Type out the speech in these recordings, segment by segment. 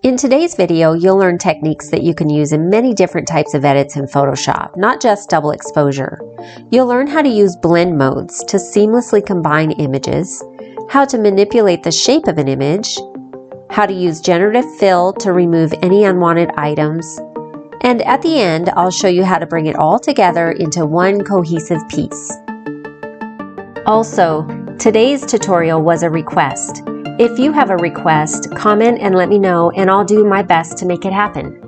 In today's video, you'll learn techniques that you can use in many different types of edits in Photoshop, not just double exposure. You'll learn how to use blend modes to seamlessly combine images, how to manipulate the shape of an image, how to use generative fill to remove any unwanted items, and at the end, I'll show you how to bring it all together into one cohesive piece. Also, today's tutorial was a request. If you have a request, comment and let me know, and I'll do my best to make it happen.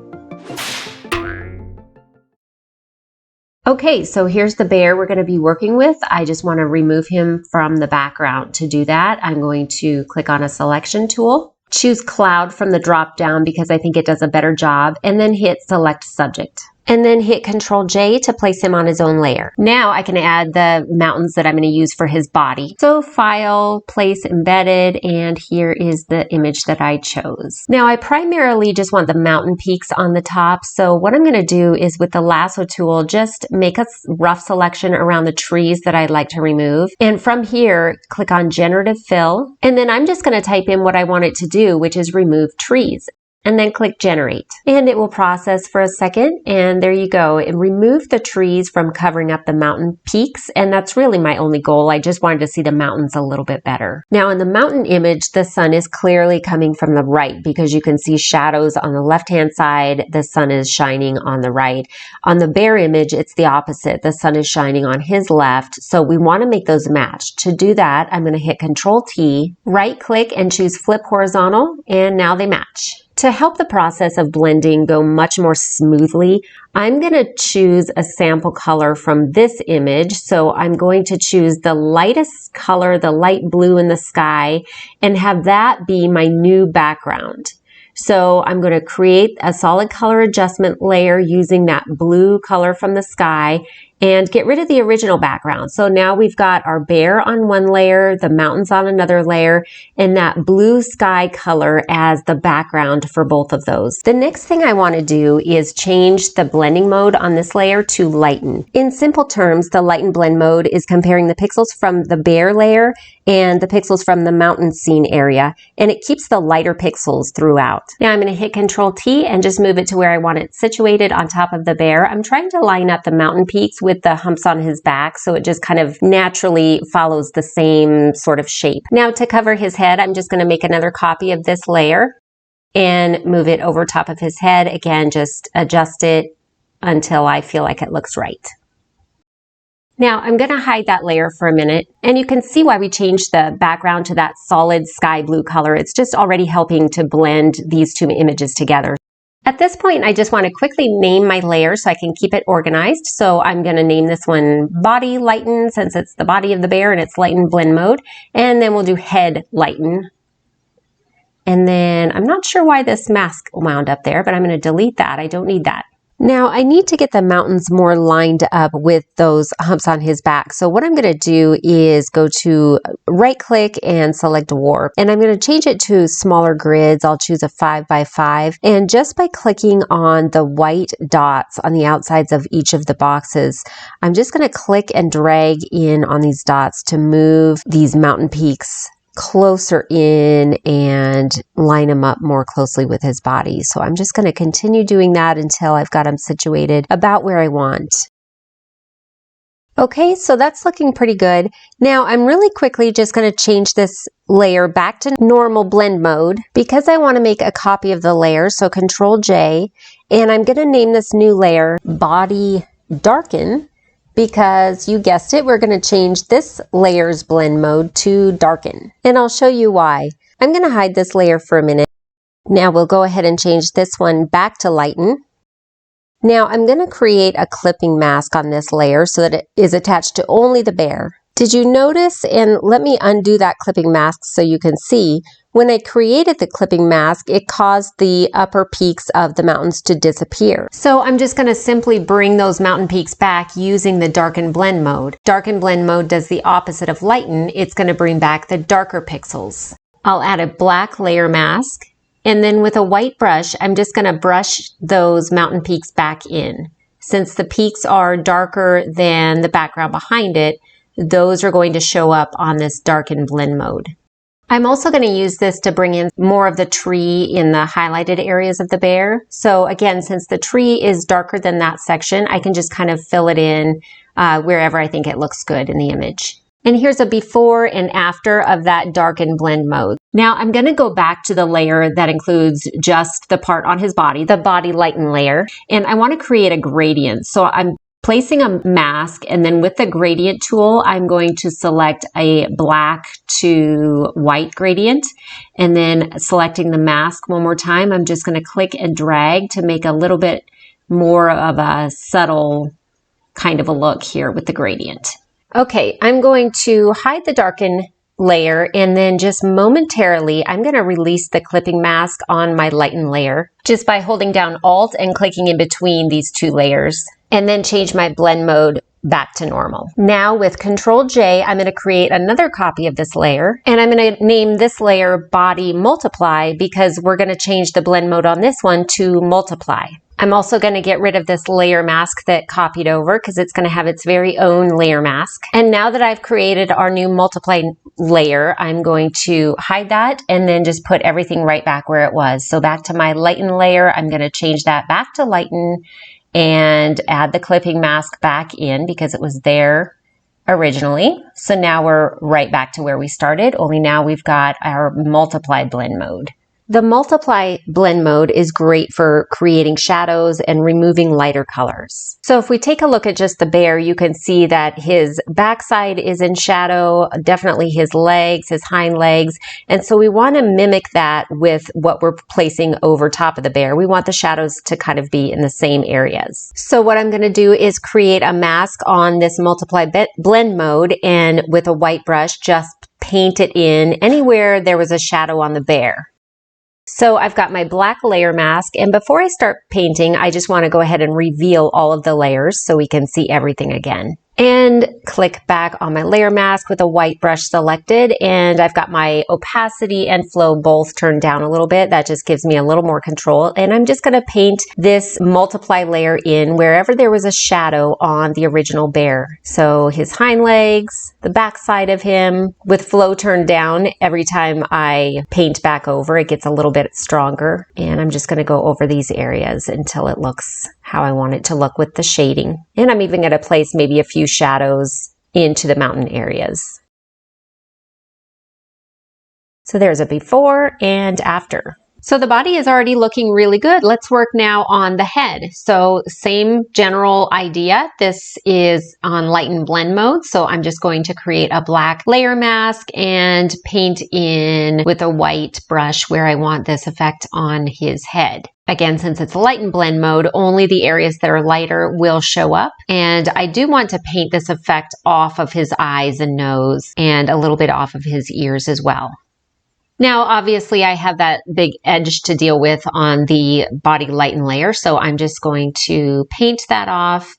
Okay, so here's the bear we're going to be working with. I just want to remove him from the background. To do that, I'm going to click on a selection tool, choose cloud from the drop down because I think it does a better job, and then hit select subject. And then hit Control J to place him on his own layer. Now I can add the mountains that I'm going to use for his body. So File, Place Embedded, and here is the image that I chose. Now I primarily just want the mountain peaks on the top. So what I'm going to do is with the lasso tool, just make a rough selection around the trees that I'd like to remove. And from here, click on Generative Fill. And then I'm just going to type in what I want it to do, which is remove trees. And then click Generate. And it will process for a second, and there you go. It removed the trees from covering up the mountain peaks, and that's really my only goal. I just wanted to see the mountains a little bit better. Now in the mountain image, the sun is clearly coming from the right because you can see shadows on the left-hand side. The sun is shining on the right. On the bear image, it's the opposite. The sun is shining on his left, so we want to make those match. To do that, I'm going to hit Control T, right-click, and choose Flip Horizontal, and now they match. To help the process of blending go much more smoothly, I'm going to choose a sample color from this image. So I'm going to choose the lightest color, the light blue in the sky, and have that be my new background. So I'm going to create a solid color adjustment layer using that blue color from the sky and get rid of the original background. So now we've got our bear on one layer, the mountains on another layer, and that blue sky color as the background for both of those. The next thing I want to do is change the blending mode on this layer to lighten. In simple terms, the lighten blend mode is comparing the pixels from the bear layer and the pixels from the mountain scene area, and it keeps the lighter pixels throughout. Now I'm going to hit Control T and just move it to where I want it situated on top of the bear. I'm trying to line up the mountain peaks with the humps on his back, so it just kind of naturally follows the same sort of shape. Now to cover his head, I'm just going to make another copy of this layer and move it over top of his head. Again, just adjust it until I feel like it looks right. Now I'm going to hide that layer for a minute, and you can see why we changed the background to that solid sky blue color. It's just already helping to blend these two images together. At this point, I just want to quickly name my layer so I can keep it organized. So I'm going to name this one Body Lighten since it's the body of the bear and it's Lighten blend mode. And then we'll do Head Lighten. And then I'm not sure why this mask wound up there, but I'm going to delete that. I don't need that. Now I need to get the mountains more lined up with those humps on his back. So what I'm going to do is go to right click and select warp, and I'm going to change it to smaller grids. I'll choose a 5x5, and just by clicking on the white dots on the outsides of each of the boxes, I'm just going to click and drag in on these dots to move these mountain peaks closer in and line him up more closely with his body. So I'm just going to continue doing that until I've got him situated about where I want. Okay, so that's looking pretty good. Now I'm really quickly just going to change this layer back to normal blend mode because I want to make a copy of the layer. So Control J, and I'm going to name this new layer Body Darken, because you guessed it, we're going to change this layer's blend mode to darken. And I'll show you why. I'm going to hide this layer for a minute. Now we'll go ahead and change this one back to lighten. Now I'm going to create a clipping mask on this layer so that it is attached to only the bear. Did you notice, and let me undo that clipping mask so you can see, when I created the clipping mask, it caused the upper peaks of the mountains to disappear. So I'm just going to simply bring those mountain peaks back using the darken blend mode. Darken blend mode does the opposite of lighten. It's going to bring back the darker pixels. I'll add a black layer mask, and then with a white brush, I'm just going to brush those mountain peaks back in. Since the peaks are darker than the background behind it, those are going to show up on this darken blend mode. I'm also going to use this to bring in more of the tree in the highlighted areas of the bear. So again, since the tree is darker than that section, I can just kind of fill it in wherever I think it looks good in the image. And here's a before and after of that darken blend mode. Now I'm going to go back to the layer that includes just the part on his body, the body lighten layer, and I want to create a gradient. So I'm placing a mask, and then with the gradient tool, I'm going to select a black to white gradient, and then selecting the mask one more time, I'm just going to click and drag to make a little bit more of a subtle kind of a look here with the gradient. Okay, I'm going to hide the darken layer, and then just momentarily, I'm going to release the clipping mask on my lighten layer just by holding down Alt and clicking in between these two layers, and then change my blend mode back to normal. Now with Control J, I'm going to create another copy of this layer, and I'm going to name this layer Body Multiply because we're going to change the blend mode on this one to multiply. I'm also going to get rid of this layer mask that copied over because it's going to have its very own layer mask. And now that I've created our new multiply layer, I'm going to hide that and then just put everything right back where it was. So back to my lighten layer, I'm going to change that back to lighten and add the clipping mask back in because it was there originally. So now we're right back to where we started, only now we've got our multiply blend mode. The multiply blend mode is great for creating shadows and removing lighter colors. So if we take a look at just the bear, you can see that his backside is in shadow, definitely his legs, his hind legs. And so we want to mimic that with what we're placing over top of the bear. We want the shadows to kind of be in the same areas. So what I'm going to do is create a mask on this multiply blend mode, and with a white brush, just paint it in anywhere there was a shadow on the bear. So I've got my black layer mask, and before I start painting, I just want to go ahead and reveal all of the layers so we can see everything again. And click back on my layer mask with a white brush selected, and I've got my opacity and flow both turned down a little bit. That just gives me a little more control, and I'm just going to paint this multiply layer in wherever there was a shadow on the original bear. So his hind legs, the back side of him, with flow turned down. Every time I paint back over, it gets a little bit stronger, and I'm just going to go over these areas until it looks how I want it to look with the shading. And I'm even going to place maybe a few shadows into the mountain areas. So there's a before and after. So the body is already looking really good. Let's work now on the head. So same general idea. This is on lighten blend mode. So I'm just going to create a black layer mask and paint in with a white brush where I want this effect on his head. Again, since it's lighten blend mode, only the areas that are lighter will show up. And I do want to paint this effect off of his eyes and nose and a little bit off of his ears as well. Now, obviously, I have that big edge to deal with on the body lighten layer, so I'm just going to paint that off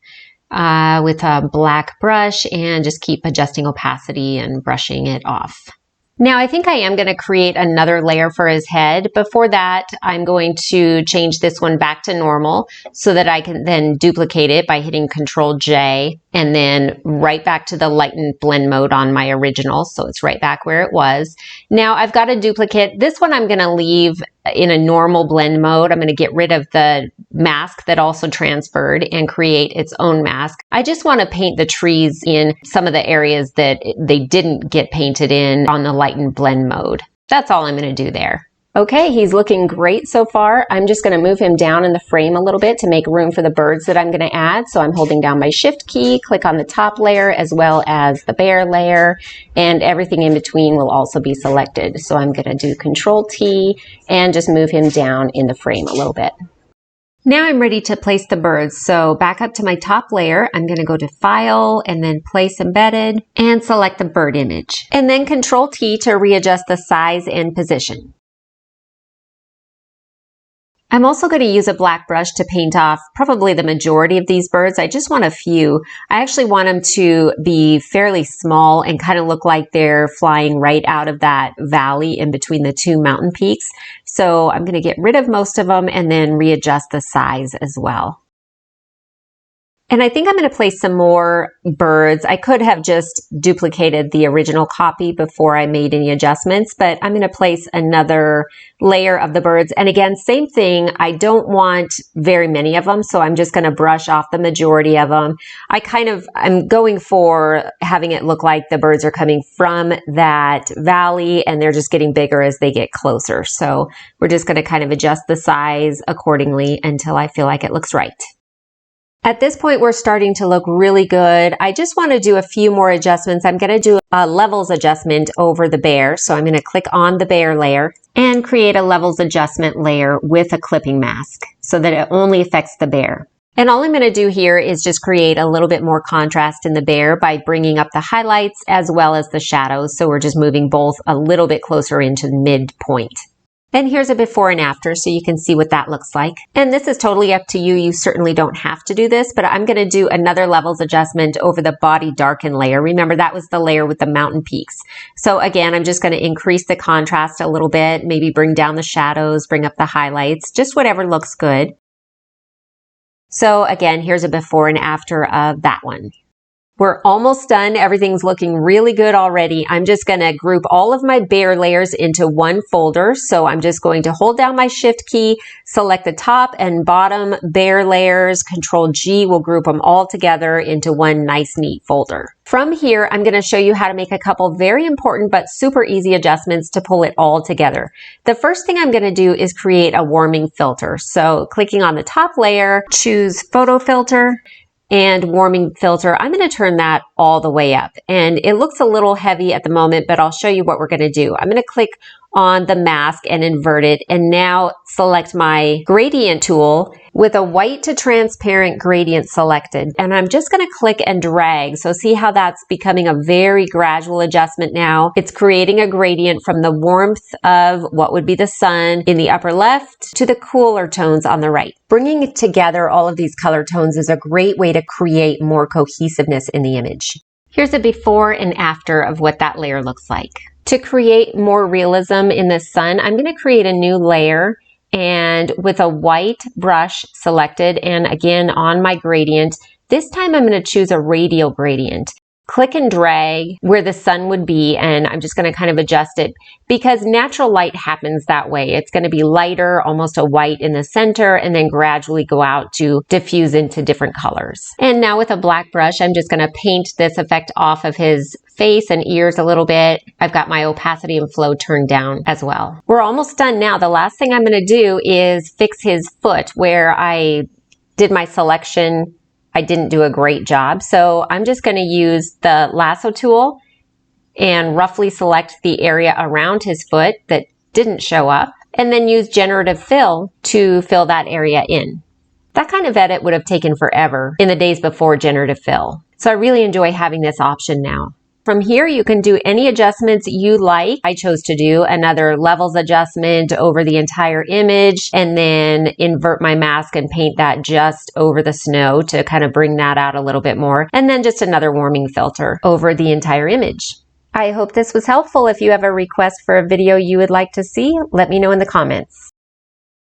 with a black brush and just keep adjusting opacity and brushing it off. Now, I think I am going to create another layer for his head. Before that, I'm going to change this one back to normal so that I can then duplicate it by hitting Control J and then right back to the lighten blend mode on my original. So it's right back where it was. Now I've got a duplicate. This one I'm going to leave in a normal blend mode. I'm going to get rid of the mask that also transferred and create its own mask. I just want to paint the trees in some of the areas that they didn't get painted in on the lighten blend mode. That's all I'm going to do there. Okay, he's looking great so far. I'm just going to move him down in the frame a little bit to make room for the birds that I'm going to add. So I'm holding down my Shift key, click on the top layer as well as the bear layer, and everything in between will also be selected. So I'm going to do Control T and just move him down in the frame a little bit. Now I'm ready to place the birds. So back up to my top layer, I'm going to go to File and then Place Embedded and select the bird image. And then Control T to readjust the size and position. I'm also going to use a black brush to paint off probably the majority of these birds. I just want a few. I actually want them to be fairly small and kind of look like they're flying right out of that valley in between the two mountain peaks. So I'm going to get rid of most of them and then readjust the size as well. And I think I'm going to place some more birds. I could have just duplicated the original copy before I made any adjustments, but I'm going to place another layer of the birds. And again, same thing. I don't want very many of them, so I'm just going to brush off the majority of them. I'm going for having it look like the birds are coming from that valley and they're just getting bigger as they get closer. So we're just going to kind of adjust the size accordingly until I feel like it looks right. At this point, we're starting to look really good. I just want to do a few more adjustments. I'm going to do a levels adjustment over the bear. So I'm going to click on the bear layer and create a levels adjustment layer with a clipping mask so that it only affects the bear. And all I'm going to do here is just create a little bit more contrast in the bear by bringing up the highlights as well as the shadows. So we're just moving both a little bit closer into the midpoint. And here's a before and after so you can see what that looks like. And this is totally up to you. You certainly don't have to do this, but I'm going to do another levels adjustment over the body darken layer. Remember, that was the layer with the mountain peaks. So again, I'm just going to increase the contrast a little bit, maybe bring down the shadows, bring up the highlights, just whatever looks good. So again, here's a before and after of that one. We're almost done. Everything's looking really good already. I'm just going to group all of my bear layers into one folder. So I'm just going to hold down my shift key, select the top and bottom bear layers, Control G will group them all together into one nice neat folder. From here, I'm going to show you how to make a couple very important but super easy adjustments to pull it all together. The first thing I'm going to do is create a warming filter. So clicking on the top layer, choose photo filter, and warming filter, I'm going to turn that all the way up. And it looks a little heavy at the moment, but I'll show you what we're going to do. I'm going to click on the mask and invert it, and now select my gradient tool with a white to transparent gradient selected. And I'm just going to click and drag. So see how that's becoming a very gradual adjustment now. It's creating a gradient from the warmth of what would be the sun in the upper left to the cooler tones on the right. Bringing together all of these color tones is a great way to create more cohesiveness in the image. Here's a before and after of what that layer looks like. To create more realism in the sun, I'm going to create a new layer, and with a white brush selected and again on my gradient, this time I'm going to choose a radial gradient. Click and drag where the sun would be, and I'm just going to kind of adjust it because natural light happens that way. It's going to be lighter, almost a white in the center, and then gradually go out to diffuse into different colors. And now with a black brush, I'm just going to paint this effect off of his face and ears a little bit. I've got my opacity and flow turned down as well. We're almost done now. The last thing I'm going to do is fix his foot where I did my selection. I didn't do a great job. So I'm just going to use the lasso tool and roughly select the area around his foot that didn't show up, and then use generative fill to fill that area in. That kind of edit would have taken forever in the days before generative fill. So I really enjoy having this option now. From here, you can do any adjustments you like. I chose to do another levels adjustment over the entire image and then invert my mask and paint that just over the snow to kind of bring that out a little bit more. And then just another warming filter over the entire image. I hope this was helpful. If you have a request for a video you would like to see, let me know in the comments.